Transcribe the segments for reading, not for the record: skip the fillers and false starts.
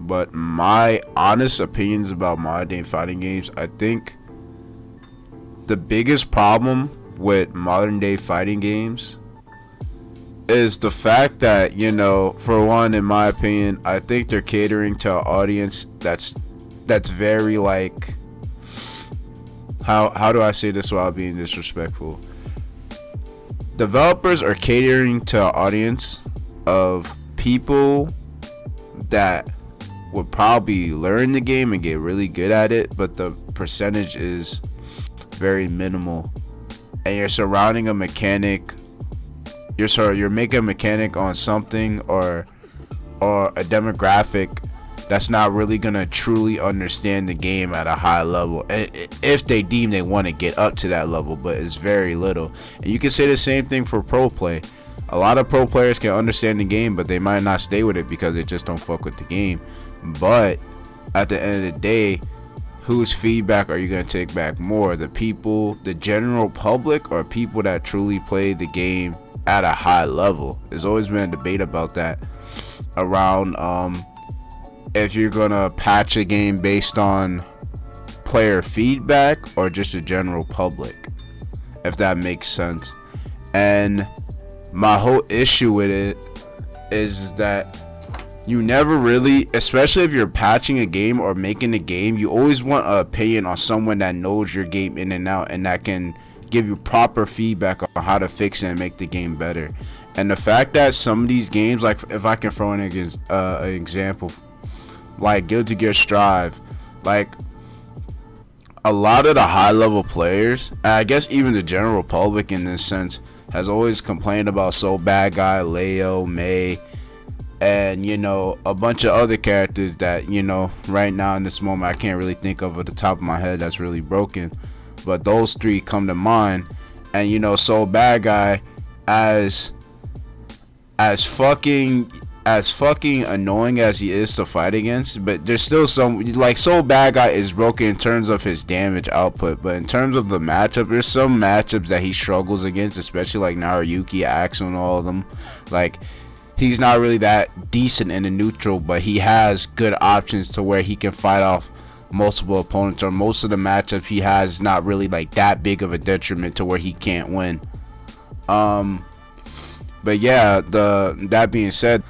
but my honest opinions about modern day fighting games, I think the biggest problem with modern day fighting games is the fact that, you know, for one, in my opinion, I think they're catering to an audience that's very like, how do I say this without being disrespectful? Developers are catering to an audience of people that would probably learn the game and get really good at it, but the percentage is very minimal. And you're surrounding a mechanic, you're making a mechanic on something or a demographic that's not really gonna truly understand the game at a high level, if they deem they want to get up to that level, but it's very little. And you can say the same thing for pro play. A lot of pro players can understand the game, but they might not stay with it because they just don't fuck with the game. But at the end of the day, whose feedback are you going to take back more? The people, the general public, or people that truly play the game at a high level? There's always been a debate about that around if you're going to patch a game based on player feedback or just the general public, if that makes sense. And my whole issue with it is that you never really, especially if you're patching a game or making a game, you always want an opinion on someone that knows your game in and out and that can give you proper feedback on how to fix it and make the game better. And the fact that some of these games, like if I can throw an example, like Guilty Gear Strive, like a lot of the high level players, and I guess even the general public in this sense, has always complained about So Bad Guy, Leo, May, and, you know, a bunch of other characters that, you know, right now in this moment I can't really think of at the top of my head that's really broken, but those three come to mind. And, you know, So Bad Guy, as fucking annoying as he is to fight against, but there's still some, like, So Bad Guy is broken in terms of his damage output, but in terms of the matchup, there's some matchups that he struggles against, especially like Naruyuki, Axel, and all of them. Like, he's not really that decent in the neutral, but he has good options to where he can fight off multiple opponents, or most of the matchups he has not really like that big of a detriment to where he can't win. But yeah, that being said,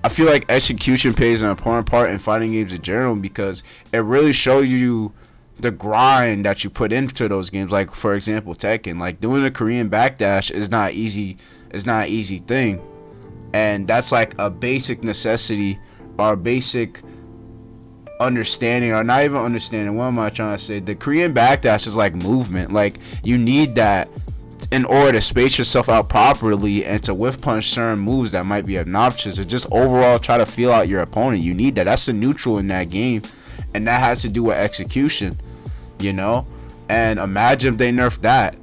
I feel like execution plays an important part in fighting games in general, because it really shows you the grind that you put into those games. Like, for example, Tekken, like doing a Korean backdash is not easy. It's not an easy thing. And that's like a basic necessity, or a basic understanding, or not even understanding. What am I trying to say? The Korean backdash is like movement. Like, you need that in order to space yourself out properly and to whiff punch certain moves that might be obnoxious, or just overall try to feel out your opponent. You need that. That's the neutral in that game, and that has to do with execution, you know. And imagine if they nerfed that.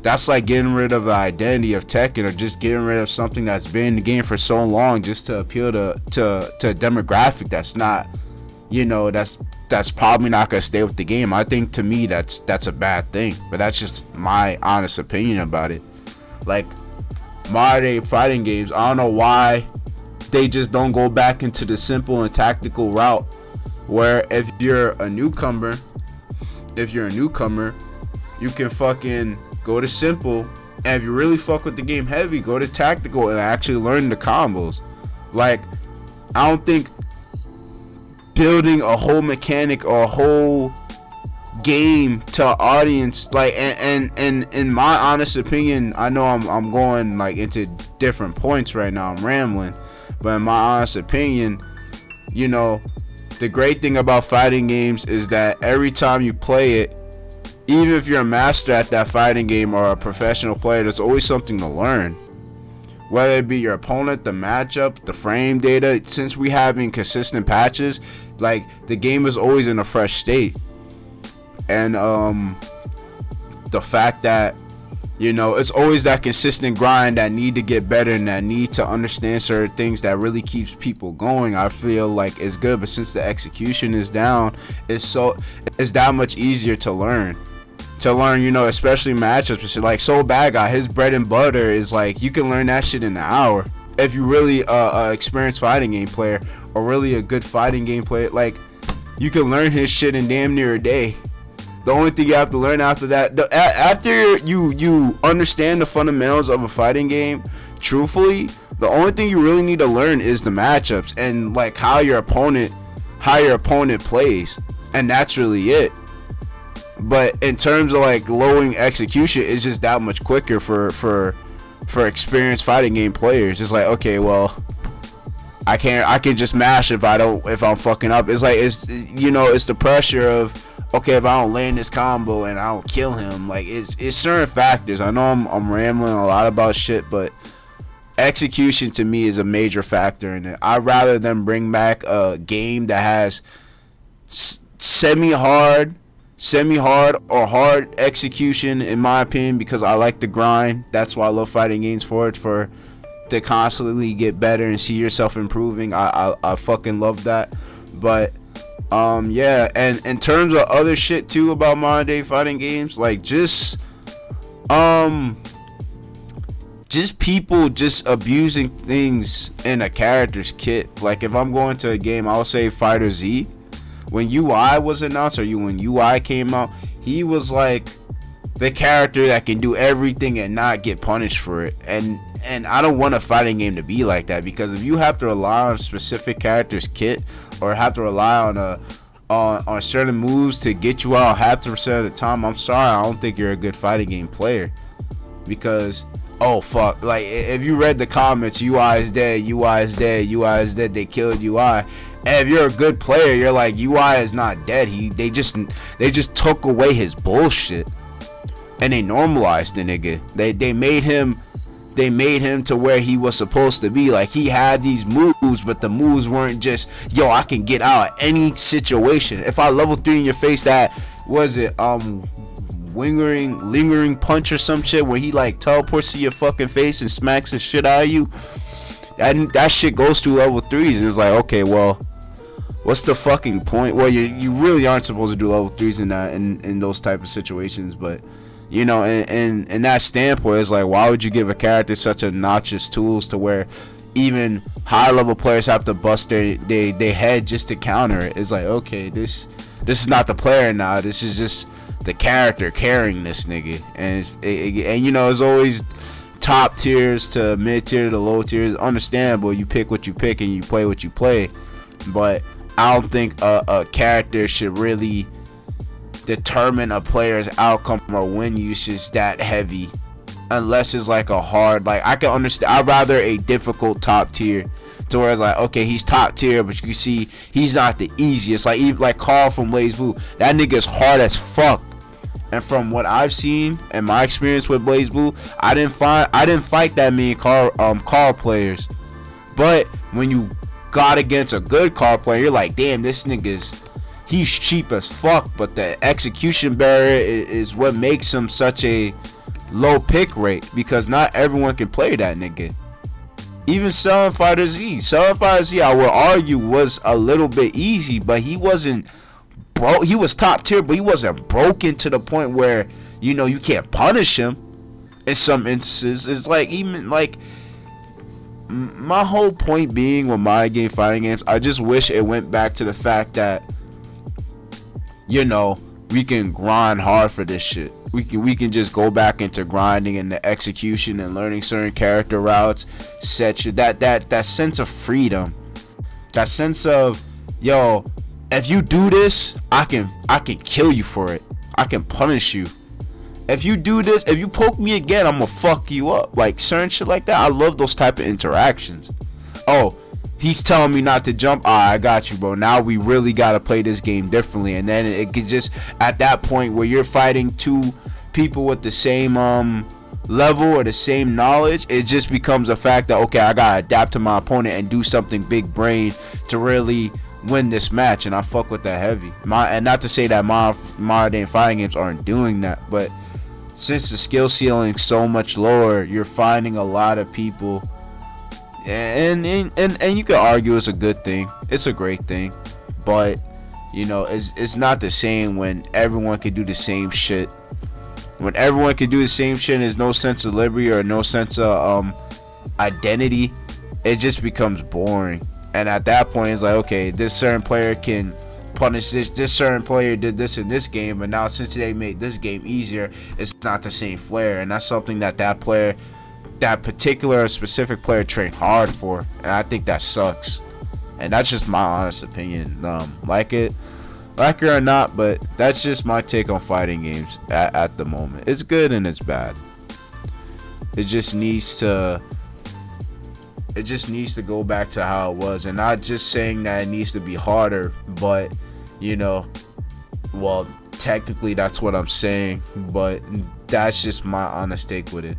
That's like getting rid of the identity of Tekken, or just getting rid of something that's been in the game for so long just to appeal to a demographic that's not, you know, that's probably not gonna stay with the game. I think, to me, that's a bad thing, but that's just my honest opinion about it. Like, modern day fighting games, I don't know why they just don't go back into the simple and tactical route, where if you're a newcomer, you can fucking go to simple, and if you really fuck with the game heavy, go to tactical and actually learn the combos. Like, I don't think building a whole mechanic or a whole game to an audience, like, and in my honest opinion, I know I'm going like into different points right now, I'm rambling, but in my honest opinion, you know, the great thing about fighting games is that every time you play it, even if you're a master at that fighting game or a professional player, there's always something to learn. Whether it be your opponent, the matchup, the frame data, since we having consistent patches, like, the game is always in a fresh state. And the fact that, you know, it's always that consistent grind that need to get better and that need to understand certain things that really keeps people going, I feel like is good. But since the execution is down, it's that much easier to learn, you know, especially matchups. Like, So Bad Guy, his bread and butter is like, you can learn that shit in an hour if you really experienced fighting game player, or really a good fighting game player, like, you can learn his shit in damn near a day. The only thing you have to learn after that, after you understand the fundamentals of a fighting game, truthfully, the only thing you really need to learn is the matchups and like how your opponent plays, and that's really it. But in terms of like lowering execution, it's just that much quicker for experienced fighting game players. It's like, okay, well, I can just mash if I'm fucking up. It's like, it's the pressure of, okay, if I don't land this combo and I don't kill him, like, it's certain factors. I know I'm rambling a lot about shit, but execution to me is a major factor in it. I'd rather them bring back a game that has semi-hard or hard execution, in my opinion, because I like the grind. That's why I love fighting games, for to constantly get better and see yourself improving. I fucking love that. But yeah, and in terms of other shit too about modern day fighting games, like just people just abusing things in a character's kit. Like, if I'm going to a game, I'll say Fighter Z. When UI was announced, when UI came out, he was like the character that can do everything and not get punished for it. And I don't want a fighting game to be like that, because if you have to rely on a specific character's kit, or have to rely on certain moves to get you out half the percent of the time, I'm sorry, I don't think you're a good fighting game player. Because, oh fuck, like, if you read the comments, UI is dead, they killed UI. And if you're a good player, you're like, UI is not dead. They just took away his bullshit, and they normalized the nigga. They made him to where he was supposed to be. Like, he had these moves, but the moves weren't just, yo, I can get out of any situation. If I level 3 in your face, that was it, lingering punch or some shit, where he like teleports to your fucking face and smacks the shit out of you. That shit goes through level 3s. It's like, okay, well, what's the fucking point? Well, you really aren't supposed to do level 3s in those type of situations, but in that standpoint, it's like, why would you give a character such obnoxious tools to where even high level players have to bust their head just to counter it? It's like, okay, this is not the player now. This is just the character carrying this nigga. And it's always top tiers to mid tier to low tiers. Understandable. You pick what you pick and you play what you play. But I don't think a character should really determine a player's outcome or win usage that heavy, unless it's like a hard, like, I can understand. I'd rather a difficult top tier, to where it's like, okay, he's top tier, but you can see he's not the easiest. Like, even like Carl from BlazBlue, that nigga's hard as fuck. And from what I've seen and my experience with BlazBlue, I didn't fight that many Carl players. But when you got against a good Carl player, you're like, damn, this he's cheap as fuck. But the execution barrier is what makes him such a low pick rate, because not everyone can play that nigga. Even Selling Fighter Z, I would argue, was a little bit easy, but he wasn't broke. He was top tier, but he wasn't broken to the point where you can't punish him. In some instances, it's like, even like, my whole point being with my game fighting games, I just wish it went back to the fact that we can grind hard for this shit. We can just go back into grinding and the execution and learning certain character routes. That sense of freedom, that sense of, yo, if you do this, I can kill you for it. I can punish you. If you do this, if you poke me again, I'm gonna fuck you up. Like, certain shit like that. I love those type of interactions. Oh, he's telling me not to jump. I got you, bro. Now we really gotta play this game differently. And then it could just, at that point where you're fighting two people with the same level or the same knowledge, it just becomes a fact that, okay, I gotta adapt to my opponent and do something big brain to really win this match. And I fuck with that heavy. And not to say that modern day fighting games aren't doing that, but since the skill ceiling is so much lower, you're finding a lot of people, and you can argue it's a good thing. It's a great thing, but it's not the same when everyone can do the same shit. When everyone can do the same shit and there's no sense of liberty or no sense of identity, it just becomes boring. And at that point, it's like, okay, this certain player can punish this certain player did this in this game, but now since they made this game easier, it's not the same flair. And that's something that player, that particular specific player, trained hard for, and I think that sucks. And that's just my honest opinion. Like it or not, but that's just my take on fighting games at the moment. It's good and it's bad. It just needs to go back to how it was, and not just saying that it needs to be harder, but well, technically that's what I'm saying, but that's just my honest take with it.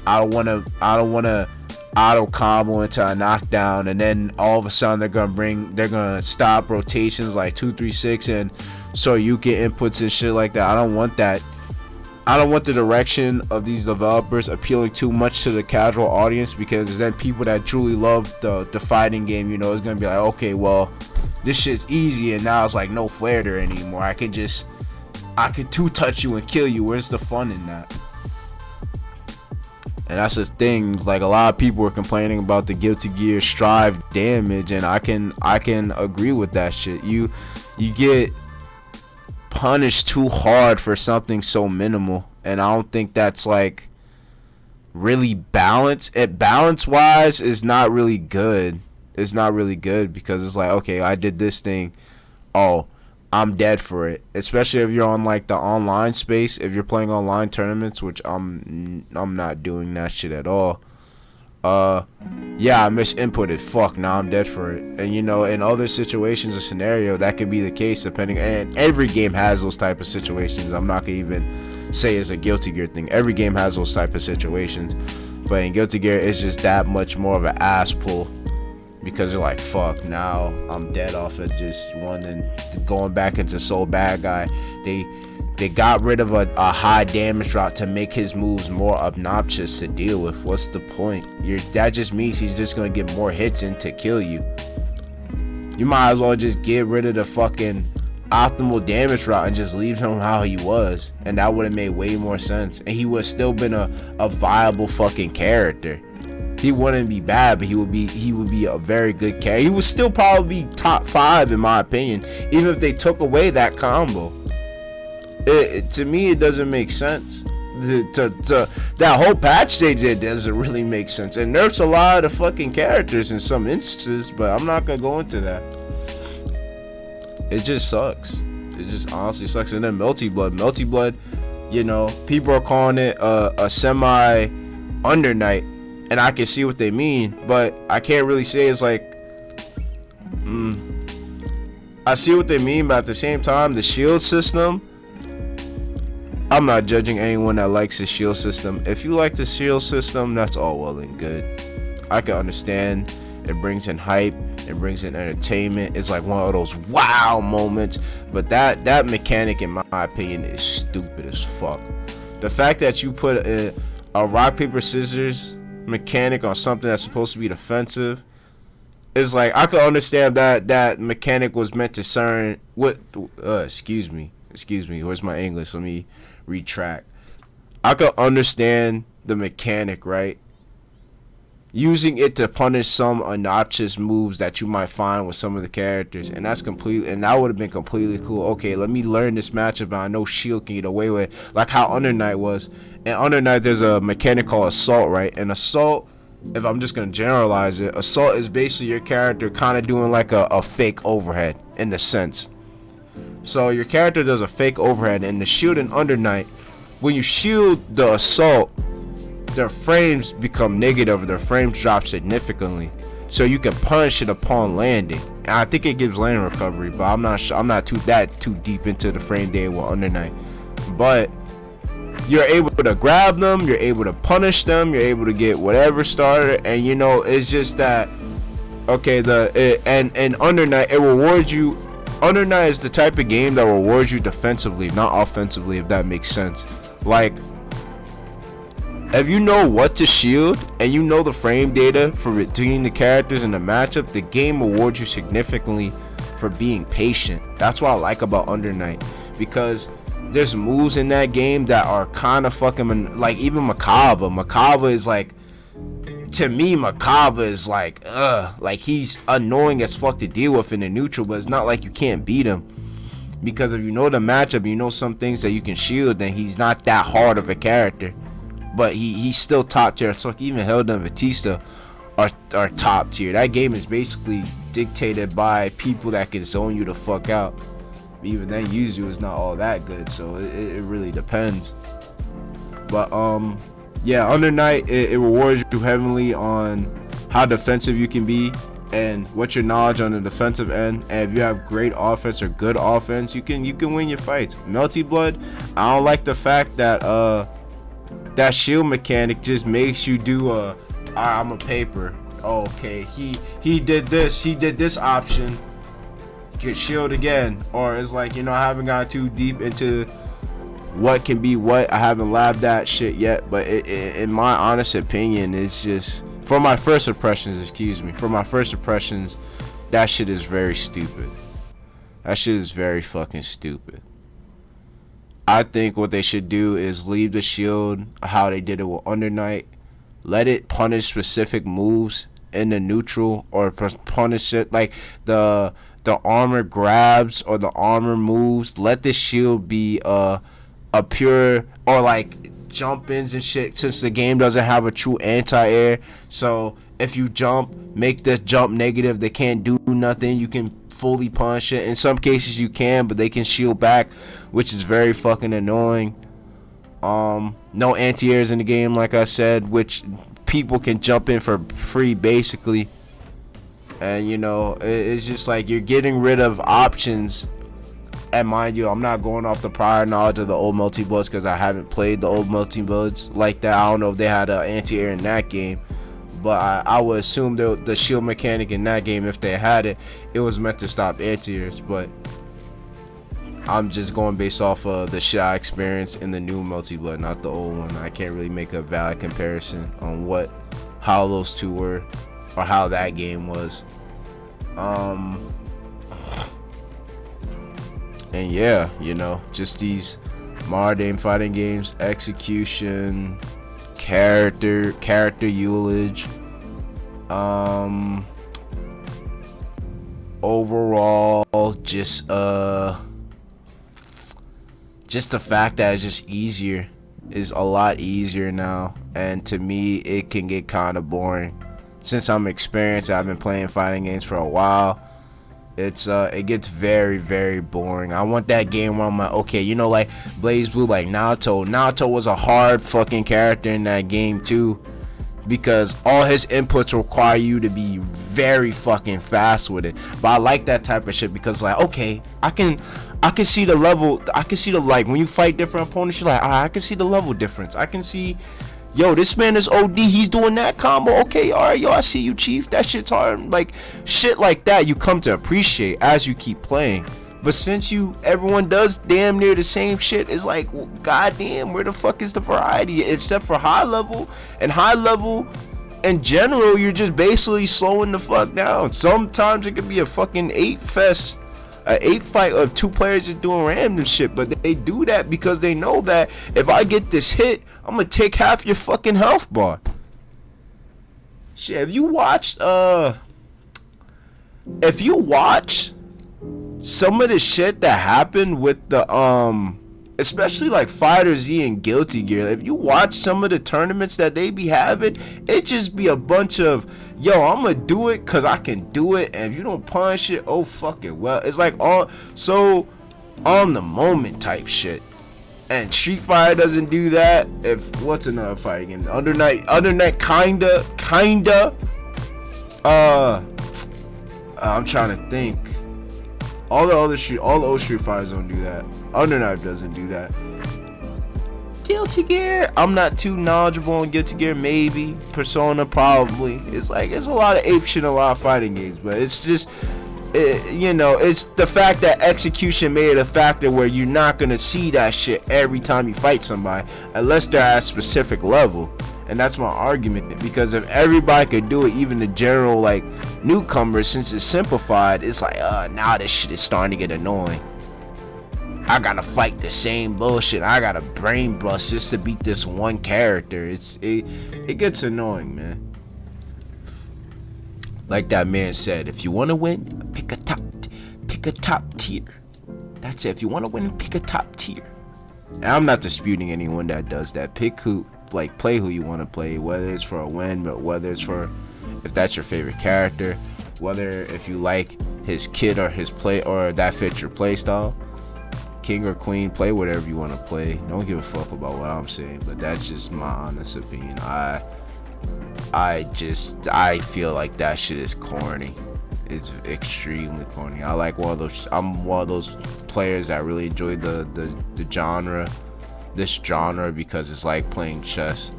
I don't want to auto combo into a knockdown and then all of a sudden they're gonna stop rotations like 2-3-6 and so you get inputs and shit like that. I don't want that. I don't want the direction of these developers appealing too much to the casual audience, because then people that truly love the fighting game, is gonna be like, okay, well, this shit's easy and now it's like no flair there anymore. I could two-touch you and kill you. Where's the fun in that? And that's the thing. Like, a lot of people were complaining about the Guilty Gear Strive damage, and I can agree with that shit. You get punished too hard for something so minimal, and I don't think that's like really balanced. Balance wise is not really good. It's not really good, because it's like, okay, I did this thing, oh, I'm dead for it. Especially if you're on like the online space, if you're playing online tournaments, which I'm not doing that shit at all. Yeah, I misinputted. Fuck, now I'm dead for it. And in other situations or scenario, that could be the case, depending. And every game has those type of situations. I'm not gonna even say it's a Guilty Gear thing. Every game has those type of situations, but in Guilty Gear, it's just that much more of an ass pull. Because you're like, fuck, now I'm dead off of just one and going back into Soul Bad Guy. They got rid of a high damage route to make his moves more obnoxious to deal with. What's the point? That just means he's just gonna get more hits in to kill you. You might as well just get rid of the fucking optimal damage route and just leave him how he was, and that would have made way more sense, and he would have still been a viable fucking character. He wouldn't be bad, but he would be a very good character. He would still probably be top 5 in my opinion, even if they took away that combo. To me, it doesn't make sense. That whole patch they did doesn't really make sense. It nerfs a lot of fucking characters in some instances, but I'm not gonna go into that. It just sucks. It just honestly sucks. And then Melty Blood, people are calling it a semi Under Night. And I can see what they mean, but I can't really say it's like, I see what they mean, but at the same time, the shield system, I'm not judging anyone that likes the shield system. If you like the shield system, that's all well and good. I can understand. It brings in hype, it brings in entertainment. It's like one of those wow moments, but that mechanic, in my opinion, is stupid as fuck. The fact that you put a rock, paper, scissors mechanic on something that's supposed to be defensive is like, I could understand that mechanic was meant to serve what excuse me, where's my English? Let me retract. I could understand the mechanic, right? Using it to punish some obnoxious moves that you might find with some of the characters, and that would have been completely cool. Okay, let me learn this matchup, and I know Shield can get away with it, like how Under Night was. In Under Night, there's a mechanic called Assault, right? And Assault, if I'm just gonna generalize it, Assault is basically your character kind of doing like a fake overhead in the sense. So your character does a fake overhead, and the Shield in Under Night, when you shield the Assault, their frames become negative, their frames drop significantly, so you can punish it upon landing. And I think it gives landing recovery, but I'm not sure. I'm not too deep into the frame data with Under Night, but you're able to grab them, you're able to punish them, you're able to get whatever started, and it's just that, okay, and Under Night, it rewards you. Under Night is the type of game that rewards you defensively, not offensively, if that makes sense. Like, if you know what to shield and you know the frame data for between the characters in the matchup, the game rewards you significantly for being patient. That's what I like about Under Night, because there's moves in that game that are kind of fucking, like even Makava. Makava is like to me, Makaba is like he's annoying as fuck to deal with in the neutral, but it's not like you can't beat him. Because if you know the matchup, you know some things that you can shield, then he's not that hard of a character. But he's still top tier. So even Hilda and Batista are top tier. That game is basically dictated by people that can zone you the fuck out. Even then, Yuzu is not all that good, so it really depends. But yeah, Under Night, it rewards you heavily on how defensive you can be and what's your knowledge on the defensive end. And if you have great offense or good offense, you can win your fights. Melty Blood, I don't like the fact that that shield mechanic just makes you do I'm a paper. Oh, okay, he did this option. Get shield again. Or it's like, you know, I haven't gone too deep into what can be what. I haven't labbed that shit yet, but in my honest opinion, it's just from my first impressions, that shit is very stupid. That shit is very fucking stupid. I think what they should do is leave the shield how they did it with Under Night. Let it punish specific moves in the neutral, or punish it like the armor grabs or the armor moves. Let the shield be a pure, or like jump ins and shit, since the game doesn't have a true anti-air. So if you jump, make the jump negative, they can't do nothing. You can fully punch it. In some cases you can, but they can shield back, which is very fucking annoying. No anti-airs in the game, like I said, which people can jump in for free basically. And you know, it's just like you're getting rid of options. And mind you, I'm not going off the prior knowledge of the old Melty Bloods because I haven't played the old Melty Bloods like that. I don't know if they had an anti-air in that game, but I would assume the shield mechanic in that game, if they had it, it was meant to stop anti-airs. But I'm just going based off of the shit I experienced in the new Melty Blood, not the old one. I can't really make a valid comparison on how those two were, or how that game was. And yeah, you know, just these modern fighting games, execution, character usage, overall, just the fact that it's just easier, is a lot easier now. And to me, it can get kind of boring. Since I'm experienced, I've been playing fighting games for a while. It gets very, very boring. I want that game where I'm like, okay, you know, like BlazBlue, like Naruto was a hard fucking character in that game too, because all his inputs require you to be very fucking fast with it. But I like that type of shit because, like, okay, I can see the level. I can see the, like, when you fight different opponents, you're like, I can see the level difference. I can see, yo, this man is OD, he's doing that combo. Okay, alright, yo, I see you, Chief. That shit's hard. Like, shit like that you come to appreciate as you keep playing. But since everyone does damn near the same shit, it's like, well, goddamn, where the fuck is the variety? Except for high level, and high level in general, you're just basically slowing the fuck down. Sometimes it could be a fucking 8 fight of 2 players just doing random shit, but they do that because they know that if I get this hit, I'm gonna take half your fucking health bar. Shit, if you watch some of the shit that happened with the especially like Fighter Z and Guilty Gear, if you watch some of the tournaments that they be having, it just be a bunch of, yo, I'm gonna do it because I can do it, and if you don't punish it, oh fuck it. Well, it's like on the moment type shit. And Street Fighter doesn't do that. What's another fighting game? Under Night kinda. I'm trying to think. All the old Street Fighters don't do that. Under Night doesn't do that. Guilty Gear, I'm not too knowledgeable on Guilty Gear. Maybe Persona, probably. It's like, it's a lot of ape shit in a lot of fighting games, but it's just, you know, it's the fact that execution made it a factor where you're not gonna see that shit every time you fight somebody, unless they're at a specific level. And that's my argument, because if everybody could do it, even the general like newcomers, since it's simplified, it's like, now this shit is starting to get annoying. I gotta fight the same bullshit. I gotta brain bust just to beat this one character. It gets annoying, man. Like that man said, if you want to win, pick a top tier. That's it. If you want to win, pick a top tier. And I'm not disputing anyone that does that. Pick who, like, play who you want to play, whether it's for a win, but whether it's for, if that's your favorite character, whether if you like his kit or his play, or that fits your play style. King or queen, play whatever you want to play. Don't give a fuck about what I'm saying, but that's just my honest opinion. I feel like that shit is corny. It's extremely corny. I'm one of those players that really enjoy the genre, this genre, because it's like playing chess.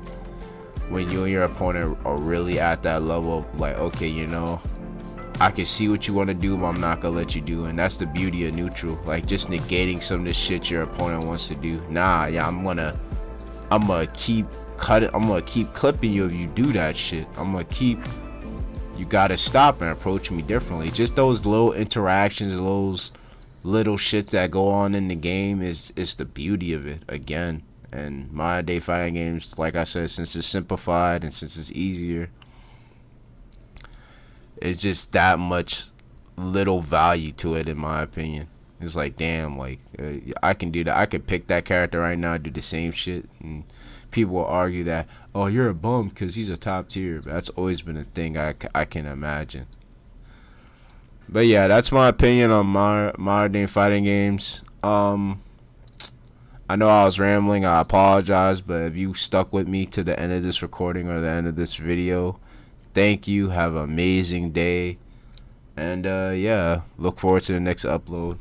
When you and your opponent are really at that level of like, okay, you know, I can see what you want to do, but I'm not gonna let you do. And that's the beauty of neutral, like just negating some of the shit your opponent wants to do. Nah, yeah, I'm gonna keep clipping you if you do that shit. You gotta stop and approach me differently. Just those little interactions, those little shit that go on in the game is the beauty of it. Again, and modern day fighting games, like I said, since it's simplified and since it's easier, it's just that much little value to it, in my opinion. It's like, damn, like I can do that. I could pick that character right now, do the same shit, and people will argue that, oh, you're a bum because he's a top tier. But that's always been a thing I can imagine. But yeah, that's my opinion on modern day fighting games. I know I was rambling. I apologize, but if you stuck with me to the end of this recording or the end of this video, thank you. Have an amazing day. And yeah, look forward to the next upload.